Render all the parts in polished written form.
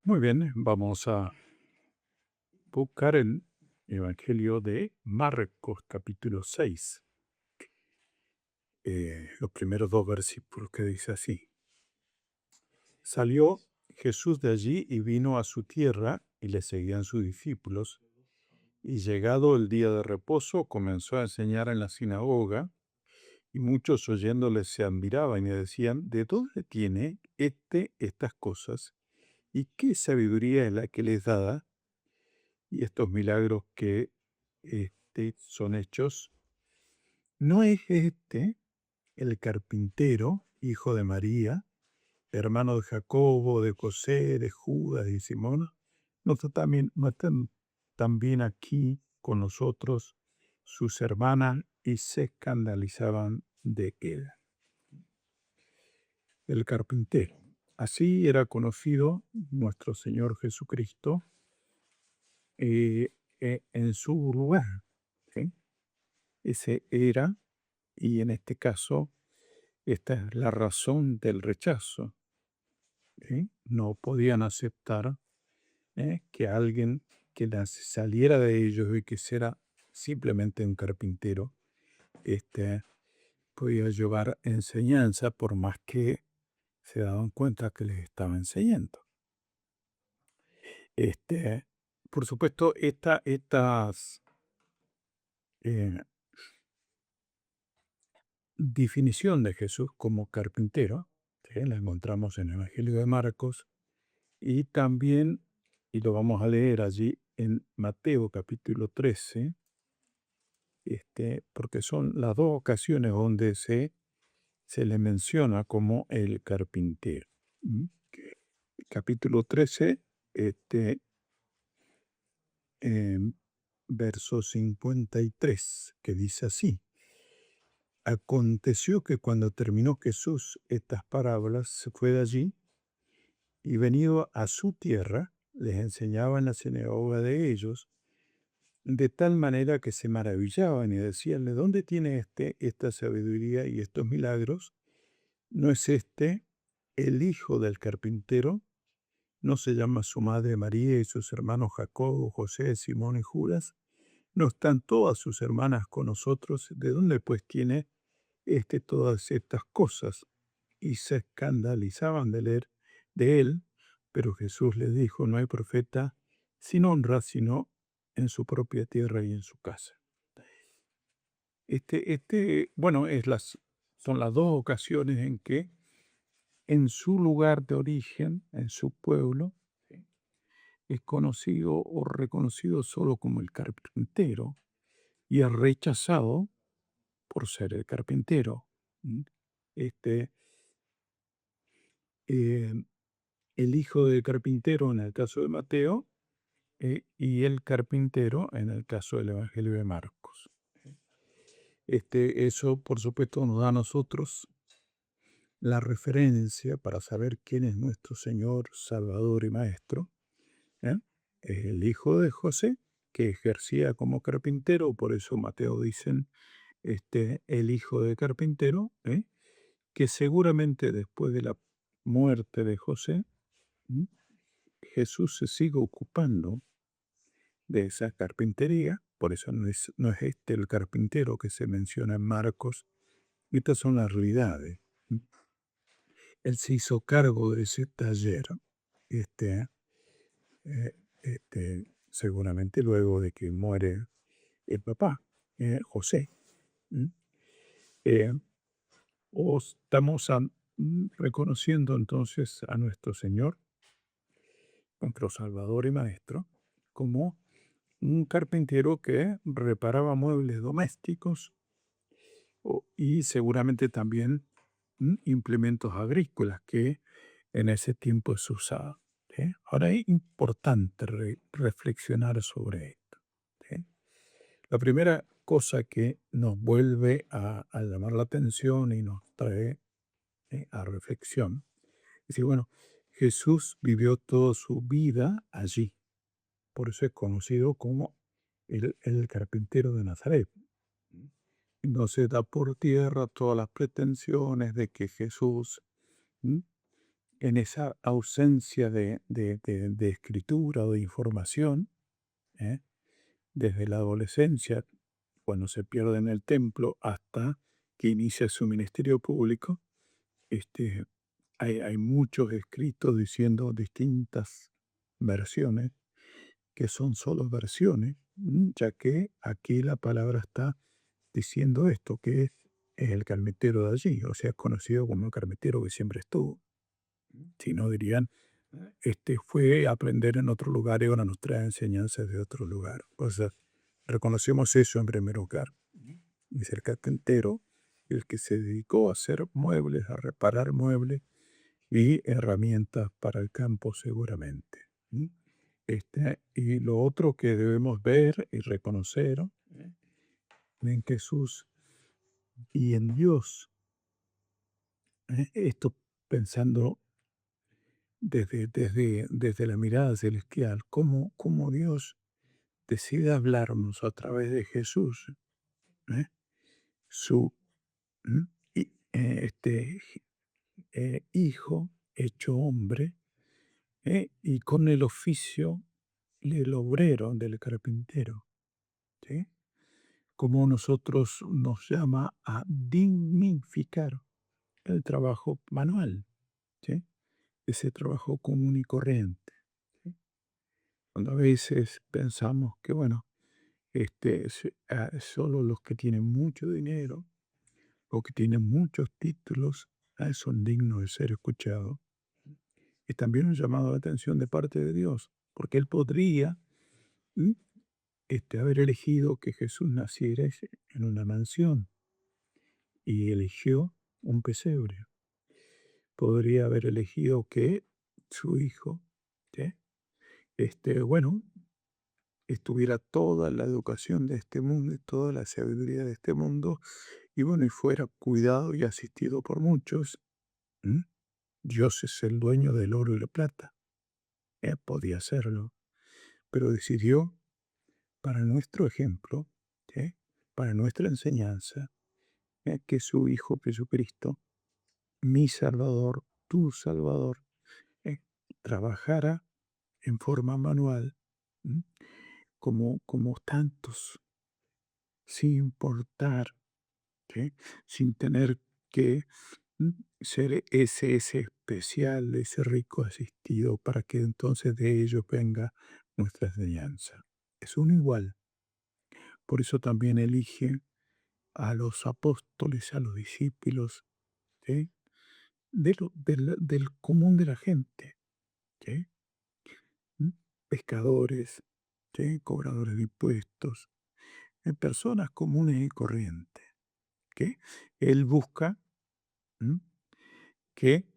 Muy bien, vamos a buscar el Evangelio de Marcos, capítulo 6, los primeros dos versículos que dice así. Salió Jesús de allí y vino a su tierra, y le seguían sus discípulos. Y llegado el día de reposo, comenzó a enseñar en la sinagoga, y muchos oyéndole se admiraban y decían: ¿De dónde tiene estas cosas? ¿Y qué sabiduría es la que les da? Y estos milagros que son hechos, ¿no es el carpintero, hijo de María, hermano de Jacobo, de José, de Judas y Simón? ¿No están también aquí con nosotros sus hermanas? Y se escandalizaban de él. El carpintero. Así era conocido nuestro Señor Jesucristo en su lugar. ¿Sí? Ese era, y en este caso, esta es la razón del rechazo. ¿Sí? No podían aceptar que alguien saliera de ellos y que era simplemente un carpintero, este, podía llevar enseñanza por más que se daban cuenta que les estaba enseñando. Este, por supuesto, estas eh, definición de Jesús como carpintero, ¿sí? La encontramos en el Evangelio de Marcos y también, y lo vamos a leer allí en Mateo capítulo 13, porque son las dos ocasiones donde se le menciona como el carpintero. ¿Mm? Capítulo 13, em, verso 53, que dice así: Aconteció que cuando terminó Jesús estas parábolas, se fue de allí y venido a su tierra, les enseñaba en la sinagoga de ellos, de tal manera que se maravillaban y decían: ¿de dónde tiene esta sabiduría y estos milagros? ¿No es el hijo del carpintero? ¿No se llama su madre María y sus hermanos Jacobo, José, Simón y Judas? ¿No están todas sus hermanas con nosotros? ¿De dónde pues tiene todas estas cosas? Y se escandalizaban de él, pero Jesús les dijo: no hay profeta sin honra, sino en su propia tierra y en su casa. Bueno, son las dos ocasiones en que en su lugar de origen, en su pueblo, ¿sí?, es conocido o reconocido solo como el carpintero y es rechazado por ser el carpintero. ¿Mm? Este, eh, el hijo del carpintero en el caso de Mateo, y el carpintero en el caso del Evangelio de Marcos. Eso, por supuesto, nos da a nosotros la referencia para saber quién es nuestro Señor, Salvador y Maestro. ¿Eh? Es el hijo de José, que ejercía como carpintero, por eso Mateo dicen el hijo de carpintero, que seguramente después de la muerte de José, ¿m?, Jesús se sigue ocupando de esa carpintería, por eso no es el carpintero que se menciona en Marcos. Estas son las realidades. Él se hizo cargo de ese taller, este, seguramente luego de que muere el papá, José. ¿Mm? Eh, o estamos reconociendo entonces a nuestro Señor, nuestro Salvador y Maestro, como un carpintero que reparaba muebles domésticos y seguramente también implementos agrícolas que en ese tiempo se usaba. ¿Sí? Ahora es importante reflexionar sobre esto. ¿Sí? La primera cosa que nos vuelve a llamar la atención y nos trae a reflexión es decir, bueno, Jesús vivió toda su vida allí. Por eso es conocido como el carpintero de Nazaret. No se da por tierra todas las pretensiones de que Jesús ¿m?, en esa ausencia de escritura o de información, ¿eh? Desde la adolescencia, cuando se pierde en el templo, hasta que inicia su ministerio público, este, hay muchos escritos diciendo distintas versiones, que son solo versiones, ya que aquí la palabra está diciendo esto, que es el carpintero de allí, o sea, es conocido como el carpintero que siempre estuvo. Si no dirían, fue a aprender en otro lugar y ahora nos trae enseñanzas de otro lugar. O sea, reconocemos eso en primer lugar. Es el carpintero el que se dedicó a hacer muebles, a reparar muebles y herramientas para el campo seguramente. ¿Mm? Y lo otro que debemos ver y reconocer, en Jesús y en Dios, esto pensando desde la mirada celestial, cómo Dios decide hablarnos a través de Jesús, ¿eh? Su ¿m? Hijo hecho hombre, y con el oficio del obrero, del carpintero, ¿sí? Como nosotros nos llama a dignificar el trabajo manual, ¿sí? Ese trabajo común y corriente, ¿sí? Cuando a veces pensamos que, bueno, solo los que tienen mucho dinero o que tienen muchos títulos, son dignos de ser escuchados. Es también un llamado de atención de parte de Dios, porque Él podría, ¿m? Haber elegido que Jesús naciera en una mansión y eligió un pesebre. Podría haber elegido que su hijo, ¿sí? Bueno, estuviera toda la educación de este mundo y toda la sabiduría de este mundo, y bueno, y fuera cuidado y asistido por muchos. ¿M? Dios es el dueño del oro y la plata. Podía hacerlo, pero decidió para nuestro ejemplo, ¿sí? Para nuestra enseñanza, que su Hijo Jesucristo, mi Salvador, tu Salvador, eh, trabajara en forma manual, ¿m? Como tantos, sin importar, ¿sí? Sin tener que ser ese especial, ese rico asistido, para que entonces de ellos venga nuestra enseñanza. Es uno igual. Por eso también elige a los apóstoles, a los discípulos, ¿sí? Del común de la gente, ¿sí? ¿Mm? Pescadores, ¿sí? Cobradores de impuestos, personas comunes y corrientes, que Él busca, ¿m? Que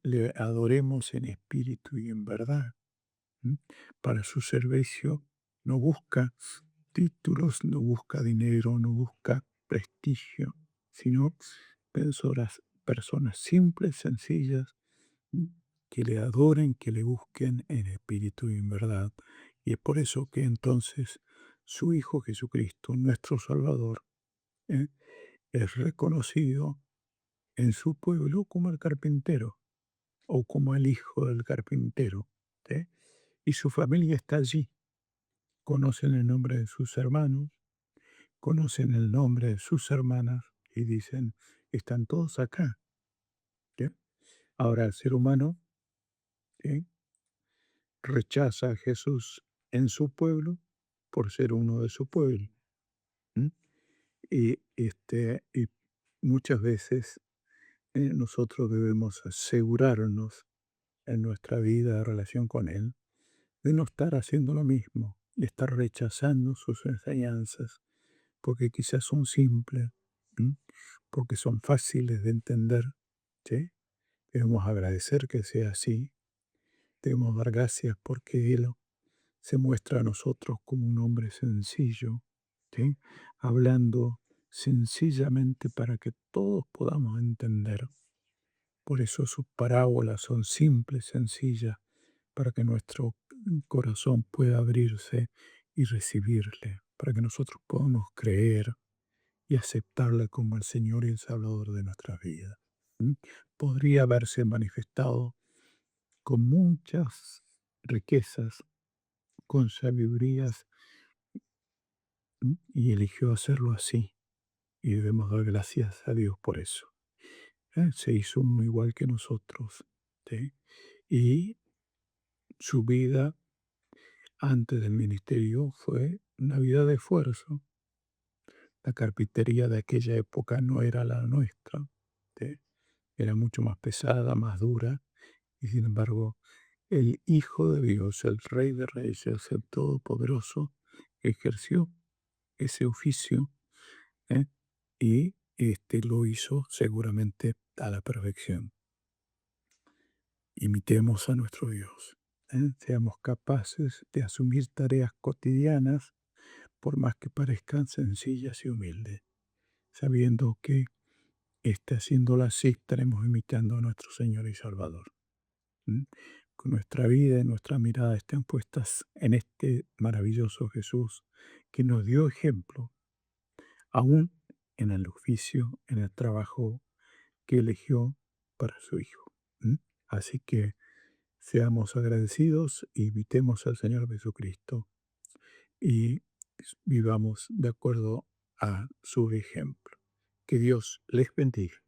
le adoremos en espíritu y en verdad. ¿M? Para su servicio no busca títulos, no busca dinero, no busca prestigio, sino personas simples, sencillas, ¿m? Que le adoren, que le busquen en espíritu y en verdad. Y es por eso que entonces su Hijo Jesucristo, nuestro Salvador, ¿eh? Es reconocido en su pueblo como el carpintero o como el hijo del carpintero, ¿sí? Y su familia está allí. Conocen el nombre de sus hermanos, conocen el nombre de sus hermanas y dicen, están todos acá, ¿sí? Ahora el ser humano, ¿sí? Rechaza a Jesús en su pueblo por ser uno de su pueblo. ¿M? Y muchas veces nosotros debemos asegurarnos en nuestra vida de relación con Él de no estar haciendo lo mismo, de estar rechazando sus enseñanzas, porque quizás son simples, ¿m? Porque son fáciles de entender, ¿sí? Debemos agradecer que sea así, debemos dar gracias porque Él se muestra a nosotros como un hombre sencillo, ¿sí? Hablando sencillamente para que todos podamos entender. Por eso sus parábolas son simples, sencillas, para que nuestro corazón pueda abrirse y recibirle, para que nosotros podamos creer y aceptarle como el Señor y el Salvador de nuestras vidas. ¿m? Podría haberse manifestado con muchas riquezas, con sabidurías, y eligió hacerlo así. Y debemos dar gracias a Dios por eso. Se hizo uno igual que nosotros, ¿sí? Y su vida antes del ministerio fue una vida de esfuerzo. La carpintería de aquella época no era la nuestra, ¿sí? Era mucho más pesada, más dura, y sin embargo, el Hijo de Dios, el Rey de Reyes, el Todopoderoso, ejerció ese oficio, ¿eh? Y lo hizo seguramente a la perfección. Imitemos a nuestro Dios, seamos capaces de asumir tareas cotidianas, por más que parezcan sencillas y humildes, sabiendo que haciéndolo así estaremos imitando a nuestro Señor y Salvador. ¿M? Con nuestra vida y nuestra mirada estén puestas en este maravilloso Jesús que nos dio ejemplo, aún en el oficio, en el trabajo que eligió para su Hijo. ¿M? Así que seamos agradecidos y imitemos al Señor Jesucristo y vivamos de acuerdo a su ejemplo. Que Dios les bendiga.